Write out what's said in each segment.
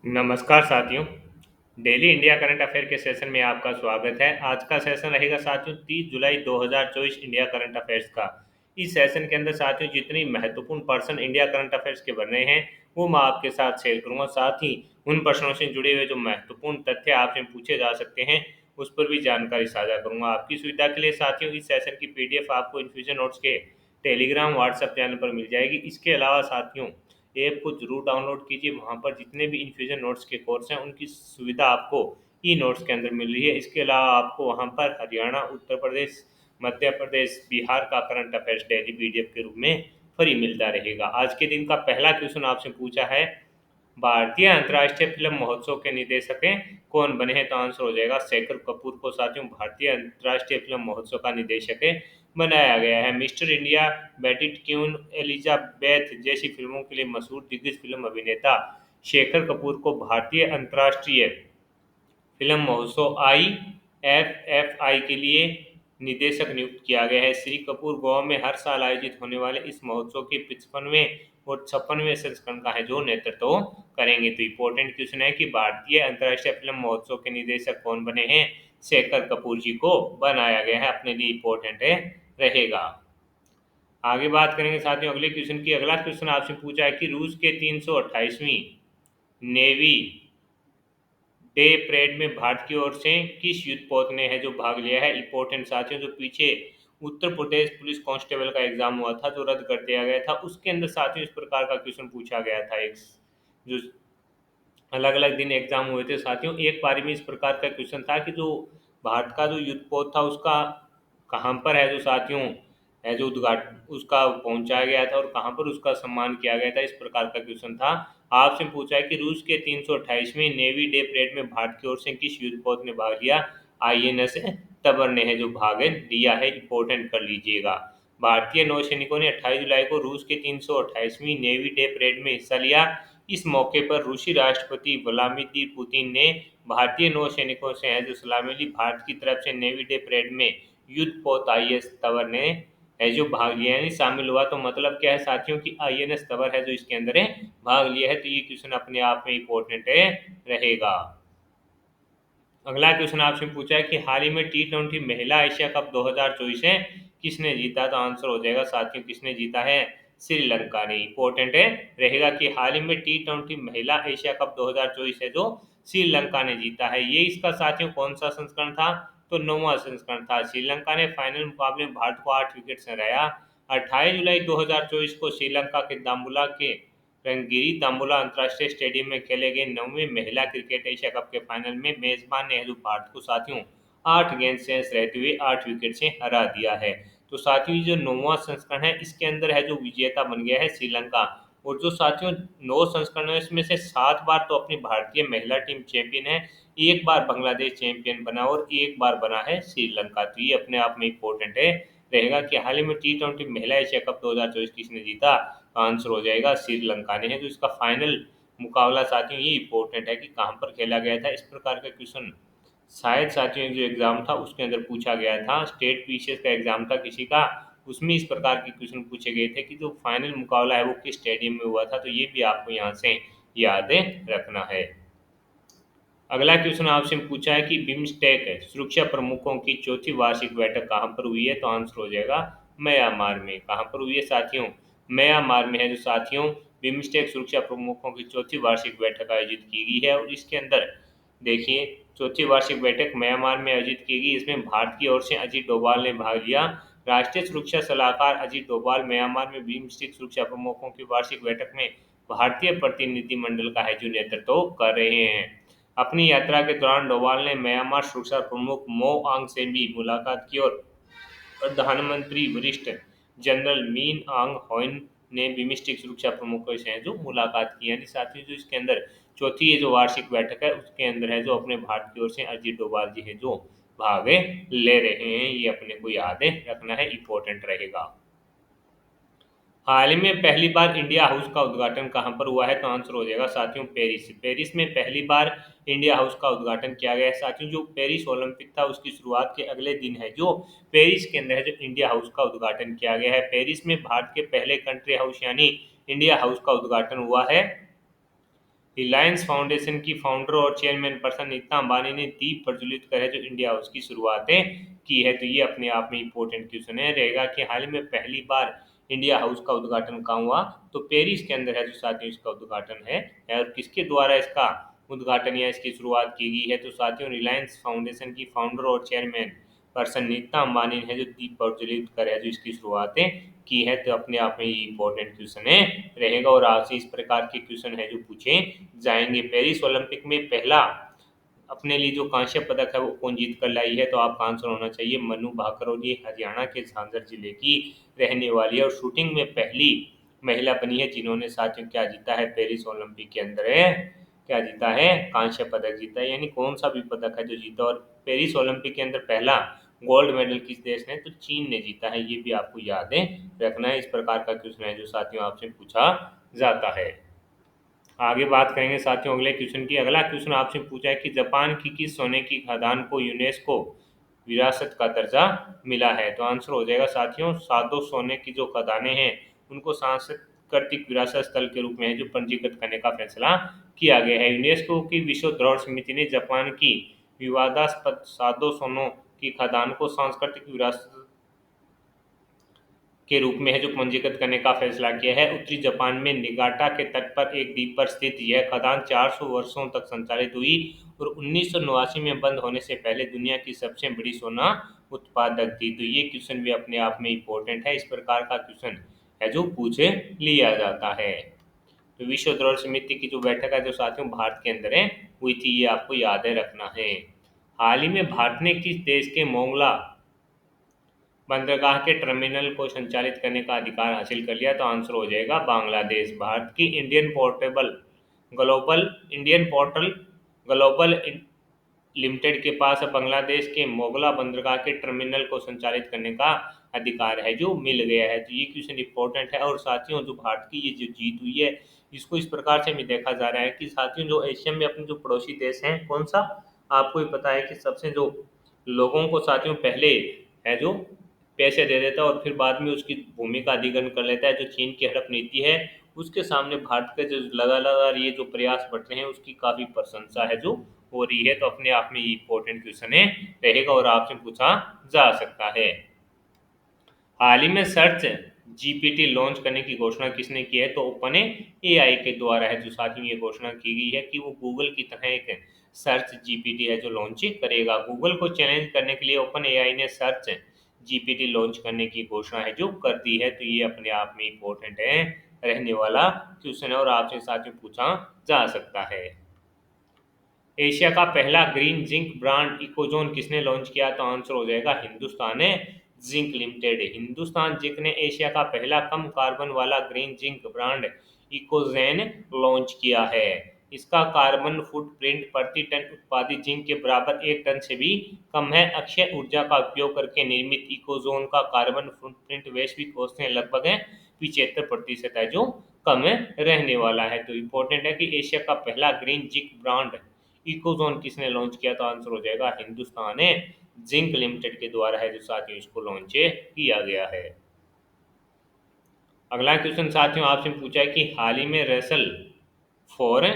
नमस्कार साथियों। Daily India current affair के सेशन में आपका स्वागत है। आज का सेशन रहेगा साथियों 30 जुलाई 2024 इंडिया करंट अफेयर्स का। इस सेशन के अंदर साथियों जितनी महत्वपूर्ण पर्सन इंडिया करंट अफेयर्स के बन रहे हैं वो मैं आपके साथ शेयर करूंगा। साथ ही उन प्रश्नों से जुड़े हुए जो महत्वपूर्ण तथ्य आपसे पूछे जा सकते हैं उस पर भी जानकारी साझा करूंगा आपकी सुविधा के लिए। साथियों इस सेशन की पीडीएफ आपको इन्फ्यूजन नोट्स के टेलीग्राम व्हाट्सएप चैनल पर मिल जाएगी। इसके अलावा साथियों ऐप को जरूर डाउनलोड कीजिए। वहाँ पर जितने भी इन्फ्यूजन नोट्स के कोर्स हैं उनकी सुविधा आपको ई नोट्स के अंदर मिल रही है। इसके अलावा आपको वहाँ पर हरियाणा, उत्तर प्रदेश, मध्य प्रदेश, बिहार का करंट अफेयर्स डेली पीडीएफ के रूप में फ्री मिलता रहेगा। आज के दिन का पहला क्वेश्चन आपसे पूछा है, भारतीय अंतर्राष्ट्रीय फिल्म महोत्सव के निदेशक कौन बने हैं? तो आंसर हो जाएगा शेखर कपूर को साथियों भारतीय अंतर्राष्ट्रीय फिल्म महोत्सव का निदेशक बनाया गया है। मिस्टर इंडिया, बेटिट क्यून, एलिजाबेथ जैसी फिल्मों के लिए मशहूर दिग्गज फिल्म अभिनेता शेखर कपूर को भारतीय अंतर्राष्ट्रीय फिल्म महोत्सव IFFI के लिए निदेशक नियुक्त किया गया है। श्री कपूर गोवा में हर साल आयोजित होने वाले इस महोत्सव के 55वें और 56वें संस्करण का है जो नेतृत्व करेंगे। तो इम्पोर्टेंट क्वेश्चन है कि भारतीय अंतर्राष्ट्रीय फिल्म महोत्सव के निदेशक कौन बने हैं? शेखर कपूर जी को बनाया गया है। अपने लिए इम्पोर्टेंट है रहेगा। आगे बात करेंगे साथियों अगले क्वेश्चन की। अगला क्वेश्चन आपसे पूछा है कि रूस के 328वीं नेवी डे परेड में भारत की ओर से किस युद्धपोत ने है जो भाग लिया है? इंपॉर्टेंट साथियों जो पीछे उत्तर प्रदेश पुलिस कांस्टेबल का एग्जाम हुआ था जो रद्द कर दिया गया था उसके अंदर साथियों इस प्रकार का क्वेश्चन पूछा गया था। एक जो अलग अलग दिन एग्जाम हुए थे साथियों, एक बारी में इस प्रकार का क्वेश्चन था कि जो भारत का जो युद्ध पोत था उसका कहाँ पर है जो साथियों है जो उद्घाटन उसका पहुंचाया गया था और कहाँ पर उसका सम्मान किया गया था, इस प्रकार का क्वेश्चन था। आपसे पूछा है कि रूस के 328वें नेवी डे परेड में भारत की ओर से किस युद्ध पोत ने भाग लिया? INS तबर ने है जो भाग लिया है। इंपोर्टेंट कर लीजिएगा। भारतीय नौसैनिकों ने 28 जुलाई को रूस के 328वीं नेवी डे परेड में हिस्सा लिया। इस मौके पर रूसी राष्ट्रपति व्लादिमीर पुतिन ने भारतीय नौसैनिकों से है जो सलामी ली। भारत की तरफ से नेवी डे परेड में युद्ध पोत INS तवर ने है जो भाग लिया यानी शामिल हुआ। तो मतलब क्या है साथियों कि INS तवर है जो इसके अंदर है भाग लिया है। तो ये क्वेश्चन अपने आप में इम्पोर्टेंट है रहेगा। अगला क्वेश्चन आपसे पूछा है कि हाल ही में T20 महिला एशिया कप 2024 है किसने जीता? तो आंसर हो जाएगा साथियों किसने जीता है? श्रीलंका ने। इंपॉर्टेंट है रहेगा कि हाल ही में T20 महिला एशिया कप 2024 है जो श्रीलंका ने जीता है। ये इसका साथियों कौन सा संस्करण था? तो 9वां संस्करण था। श्रीलंका ने फाइनल मुकाबले में भारत को 8 विकेट से हराया। 28 जुलाई 2024 को श्रीलंका के दाम्बुला के रंगगिरी दाम्बुला अंतर्राष्ट्रीय स्टेडियम में खेले गए 9वें महिला क्रिकेट एशिया कप के फाइनल में मेजबान नेहरू भारत को साथियों 8 गेंद शेष रहते हुए 8 विकेट से हरा दिया है। तो साथियों जो 9वां संस्करण है इसके अंदर है जो विजेता बन गया है श्रीलंका। और जो साथियों 9 संस्करण है इसमें से 7 बार तो अपनी भारतीय महिला टीम चैंपियन है, एक बार बांग्लादेश चैंपियन बना और एक बार बना है श्रीलंका। तो ये अपने आप में इम्पोर्टेंट है रहेगा कि हाल ही में T20 महिला एशिया कप 2024 किसने जीता? आंसर हो जाएगा श्रीलंका ने है। तो इसका फाइनल मुकाबला साथियों ये इम्पोर्टेंट है कि कहाँ पर खेला गया था। इस प्रकार का क्वेश्चन शायद साथियों जो एग्जाम था उसके अंदर पूछा गया था, स्टेट पीसीएस का एग्जाम था किसी का, उसमें इस प्रकार के क्वेश्चन पूछे गए थे कि जो फाइनल मुकाबला है वो किस स्टेडियम में हुआ था। तो ये भी आपको यहाँ से याद रखना है। अगला क्वेश्चन आपसे पूछा है कि बिम्स्टेक सुरक्षा प्रमुखों की चौथी वार्षिक बैठक कहाँ पर हुई है? तो आंसर हो जाएगा म्यांमार में। कहाँ पर हुई है साथियों? म्यांमार में है जो साथियों बिम्स्टेक सुरक्षा प्रमुखों की चौथी वार्षिक बैठक आयोजित की गई है। और इसके अंदर देखिए चौथी वार्षिक बैठक म्यांमार में आयोजित की गई। इसमें भारत की ओर से अजीत डोभाल ने भाग लिया। राष्ट्रीय सुरक्षा सलाहकार अजीत डोभाल म्यांमार में बिम्स्टेक सुरक्षा प्रमुखों की वार्षिक बैठक में भारतीय प्रतिनिधिमंडल का है जो नेतृत्व कर रहे हैं। अपनी यात्रा के दौरान डोभाल ने म्यांमार सुरक्षा प्रमुख मो आंग से भी मुलाकात की और प्रधानमंत्री वरिष्ठ जनरल मीन आंग होइन ने बिम्स्टेक सुरक्षा प्रमुखों से जो मुलाकात की। यानी साथियों जो इसके अंदर चौथी ये जो वार्षिक बैठक है उसके अंदर है जो अपने भारत की ओर से अजीत डोभाल जी है जो भाग ले रहे हैं। ये अपने को याद रखना है, इंपॉर्टेंट रहेगा। हाल ही में पहली बार इंडिया हाउस का उद्घाटन कहाँ पर हुआ है? तो आंसर हो जाएगा साथियों पेरिस। पेरिस में पहली बार इंडिया हाउस का उद्घाटन किया गया है। साथियों जो पेरिस ओलंपिक था उसकी शुरुआत के अगले दिन है जो पेरिस के अंदर है जो इंडिया हाउस का उद्घाटन किया गया है। पेरिस में भारत के पहले कंट्री हाउस यानी इंडिया हाउस का उद्घाटन हुआ है। रिलायंस फाउंडेशन की फाउंडर और चेयरमैन पर्सन नीता अंबानी ने दीप प्रज्वलित कर है जो इंडिया हाउस की शुरुआतें की है। तो ये अपने आप में इम्पोर्टेंट क्वेश्चन है रहेगा कि हाल ही में पहली बार इंडिया हाउस का उद्घाटन कहाँ हुआ, तो पेरिस के अंदर है जो साथियों इसका उद्घाटन है। और किसके द्वारा इसका उद्घाटन या इसकी शुरुआत की गई है, तो साथियों रिलायंस फाउंडेशन की फाउंडर और चेयरमैन पर्सन नीता अंबानी है जो दीप प्रज्वलित कर है जो इसकी शुरुआतें की है। तो अपने आप में ये इंपॉर्टेंट क्वेश्चन है रहेगा। और आपसे इस प्रकार के क्वेश्चन है जो पूछे जाएंगे। पेरिस ओलंपिक में पहला अपने लिए जो कांस्य पदक है वो कौन जीत कर लाई है, तो आपका आंसर होना चाहिए मनु भाकर, और ये हरियाणा के झांझर जिले की रहने वाली है और शूटिंग में पहली महिला बनी है जिन्होंने साथियों क्या जीता है पेरिस ओलंपिक के अंदर है, क्या जीता है, कांस्य पदक जीता है। यानी कौन सा भी पदक है जो जीता। और पेरिस ओलंपिक के अंदर पहला गोल्ड मेडल किस देश ने, तो चीन ने जीता है। ये भी आपको याद है रखना है। इस प्रकार का क्वेश्चन है जो साथियों आपसे पूछा जाता है। आगे बात करेंगे साथियों अगले क्वेश्चन की। अगला क्वेश्चन आपसे पूछा है कि जापान की किस सोने की खदान को यूनेस्को विरासत का दर्जा मिला है, तो आंसर हो जाएगा साथियों सादो सोने की जो खदानें हैं उनको सांस्कृतिक विरासत स्थल के रूप में जो पंजीकृत करने का फैसला किया गया है। यूनेस्को की विश्व धरोहर समिति ने जापान की विवादास्पद सादो सोनों की खदान को सांस्कृतिक विरासत के रूप में है जो पंजीकृत करने का फैसला किया है। उत्तरी जापान में निगाटा के तट पर एक द्वीप पर स्थित यह खदान 400 वर्षों तक संचालित हुई और 1989 में बंद होने से पहले दुनिया की सबसे बड़ी सोना उत्पादक थी। तो ये क्वेश्चन भी अपने आप में इम्पोर्टेंट है। इस प्रकार का क्वेश्चन है जो पूछे लिया जाता है। तो विश्व धरोहर समिति की जो बैठक है जो साथियों भारत के अंदर है हुई थी, ये आपको याद है रखना है। हाल ही में भारत ने किस देश के मोंगला बंदरगाह के टर्मिनल को संचालित करने का अधिकार हासिल कर लिया, तो आंसर हो जाएगा बांग्लादेश। भारत की इंडियन पोर्टल ग्लोबल लिमिटेड के पास बांग्लादेश के मोगला बंदरगाह के टर्मिनल को संचालित करने का अधिकार है जो मिल गया है। तो ये क्वेश्चन इंपॉर्टेंट है। और साथियों जो भारत की ये जो जीत हुई है इसको इस प्रकार से भी देखा जा रहा है कि साथियों जो एशिया में अपने जो पड़ोसी देश हैं कौन सा, आपको ही पता है कि सबसे जो लोगों को साथियों पहले है जो पैसे दे देता है और फिर बाद में उसकी भूमि का अधिग्रहण कर लेता है, जो चीन की हड़प नीति है उसके सामने भारत के जो लगातार ये जो प्रयास बढ़ रहे हैं उसकी काफी प्रशंसा है जो हो रही है। तो अपने आप में ये इंपॉर्टेंट क्वेश्चन है रहेगा और आपसे पूछा जा सकता है। हाल ही में सर्च जीपीटी लॉन्च करने की घोषणा किसने की है, तो ओपन एआई के द्वारा है। जो साथियों ये घोषणा की गई है कि वो गूगल की तरह एक सर्च जीपीटी है जो लॉन्च करेगा। गूगल को चैलेंज करने के लिए ओपन एआई ने सर्च जीपीटी लॉन्च करने की घोषणा है जो कर दी है। तो ये अपने आप में इम्पोर्टेंट है रहने वाला क्वेश्चन है और आपसे साथियों पूछा जा सकता है। एशिया का पहला ग्रीन जिंक ब्रांड इकोजोन किसने लॉन्च किया, तो आंसर हो जाएगा Hindustan zinc limited. Hindustan zinc ने एशिया का पहला कम कार्बन वाला ग्रीन जिंक ब्रांड इकोजेन लॉन्च किया है। इसका कार्बन फुटप्रिंट प्रति टन उत्पादित जिंक के बराबर 1 टन से भी कम है। अक्षय ऊर्जा का उपयोग करके निर्मित इकोजोन का कार्बन फुटप्रिंट वैश्विक औसत से लगभग 75% है जो कम रहने वाला है। तो इम्पोर्टेंट है कि एशिया का पहला ग्रीन जिंक ब्रांड इकोजोन किसने लॉन्च किया, तो आंसर हो जाएगा हिंदुस्तान जिंक लिमिटेड के द्वारा है जो साथियों इसको लॉन्च किया गया है। अगला क्वेश्चन साथियों आपसे पूछा है कि हाल ही में रेसल फॉर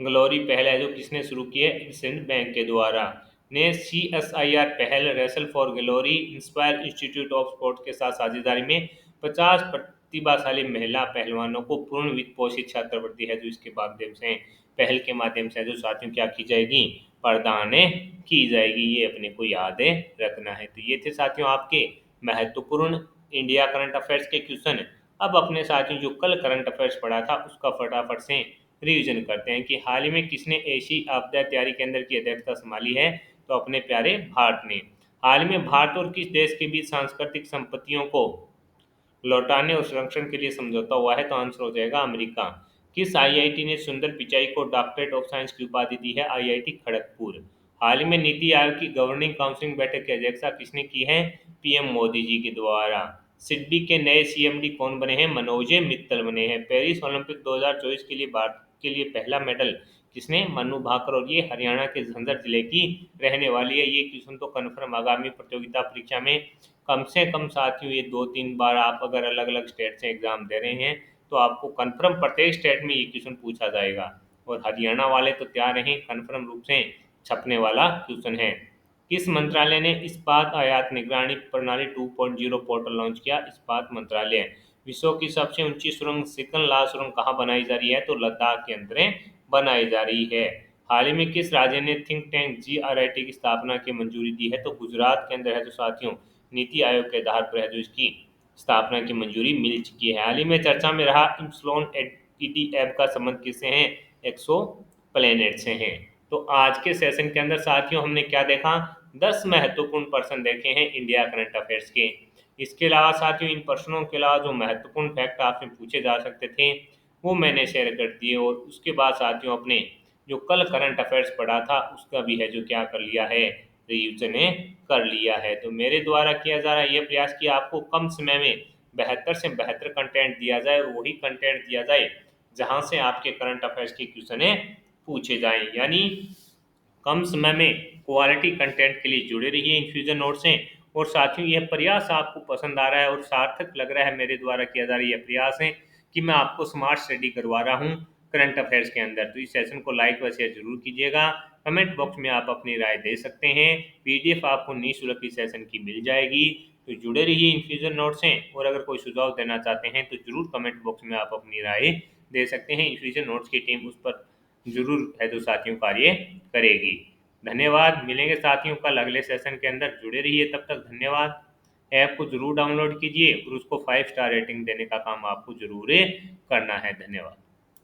ग्लोरी पहल है जो किसने शुरू की है, इंसिडेंट बैंक के द्वारा ने CSIR पहल wrestle for glory inspire institute of sport के साथ साझेदारी में 50 प्रतिभाशाली महिला पहलवानों को पूर्ण वित्त पोषित छात्रवृत्ति है जो इसके माध्यम से पहल के माध्यम से जो साथियों क्या की जाएगी, प्रदान की जाएगी। ये अपने को याद रखना है। तो ये थे साथियों आपके महत्वपूर्ण इंडिया करंट अफेयर्स के क्वेश्चन। अब अपने साथियों जो कल करंट अफेयर्स पढ़ा था उसका फटाफट से रिवीजन करते हैं कि हाल ही में किसने एशियाई आपदा तैयारी केंद्र की अध्यक्षता संभाली है, तो अपने प्यारे भारत ने। हाल ही में भारत और किस देश के बीच सांस्कृतिक संपत्तियों को लौटाने और संरक्षण के लिए समझौता हुआ है, तो आंसर हो जाएगा अमेरिका। किस आईआईटी ने सुंदर पिचाई को डॉक्टरेट ऑफ साइंस की उपाधि दी है, आईआईटी खड़गपुर। हाल ही में नीति आयोग की गवर्निंग काउंसिल बैठक की अध्यक्षता किसने की है, पीएम मोदी जी के द्वारा। सिडबी के नए सीएमडी कौन बने हैं, मनोज मित्तल बने हैं। पेरिस ओलंपिक 2024 के लिए भारत के लिए पहला मेडल किसने, मनु भाकर, और ये हरियाणा के झंझर जिले की रहने वाली है। ये क्वेश्चन तो कन्फर्म आगामी प्रतियोगिता परीक्षा में कम से कम साथियों ये 2-3 बार आप अगर अलग अलग स्टेट से एग्जाम दे रहे हैं तो आपको कन्फर्म प्रत्येक स्टेट में ये क्वेश्चन पूछा जाएगा। और हरियाणा वाले तो तैयार रहें, कन्फर्म रूप से छपने वाला क्वेश्चन है। किस मंत्रालय ने इस्पात आयात निगरानी प्रणाली 2.0 पोर्टल लॉन्च किया? इस्पात मंत्रालय। विश्व की सबसे ऊंची सुरंग सिकन ला सुरंग कहाँ बनाई जा रही है? तो लद्दाख के अंदर बनाई जा रही है। हाल ही में किस राज्य ने थिंक टैंक जीआरआईटी की स्थापना की मंजूरी दी है? तो गुजरात के अंदर है। तो साथियों, नीति आयोग के आधार पर है जो इसकी स्थापना की मंजूरी मिल चुकी है। हाल ही में चर्चा में रहा इप्सिलॉन ईटी ऐप का संबंध किससे है? एक्सो प्लेनेट से है। तो आज के सेशन के अंदर साथियों हमने क्या देखा? 10 महत्वपूर्ण प्रश्न देखे हैं इंडिया करंट अफेयर्स के। इसके अलावा साथियों, इन प्रश्नों के अलावा जो महत्वपूर्ण फैक्ट आपसे पूछे जा सकते थे वो मैंने शेयर कर दिए। और उसके बाद साथियों, अपने जो कल करंट अफेयर्स पढ़ा था उसका भी है जो क्या कर लिया है, रिविजन ने कर लिया है। तो मेरे द्वारा किया जा रहा है ये प्रयास कि आपको कम समय में बेहतर से बेहतर कंटेंट दिया जाए और वही कंटेंट दिया जाए जहां से आपके करंट अफेयर्स के क्वेश्चन पूछे जाएं। यानी कम समय में क्वालिटी कंटेंट के लिए जुड़े रहिए इन्फ्यूजन नोट से। और साथियों, यह प्रयास आपको पसंद आ रहा है और सार्थक लग रहा है, मेरे द्वारा किया जा रहा है यह प्रयास है कि मैं आपको स्मार्ट स्टडी करवा रहा हूँ करंट अफेयर्स के अंदर, तो इस सेशन को लाइक व शेयर जरूर कीजिएगा। कमेंट बॉक्स में आप अपनी राय दे सकते हैं। पीडीएफ आपको निःशुल्क इस सेशन की मिल जाएगी। तो जुड़े रहिए इन्फ्यूजन नोट से। और अगर कोई सुझाव देना चाहते हैं तो जरूर कमेंट बॉक्स में आप अपनी राय दे सकते हैं। इन्फ्यूजन नोट्स की टीम उस पर जरूर है जो साथियों कार्य करेगी। धन्यवाद। मिलेंगे साथियों कल अगले सेशन के अंदर। जुड़े रहिए, तब तक धन्यवाद। ऐप को जरूर डाउनलोड कीजिए और उसको 5 स्टार रेटिंग देने का काम आपको जरूर करना है। धन्यवाद।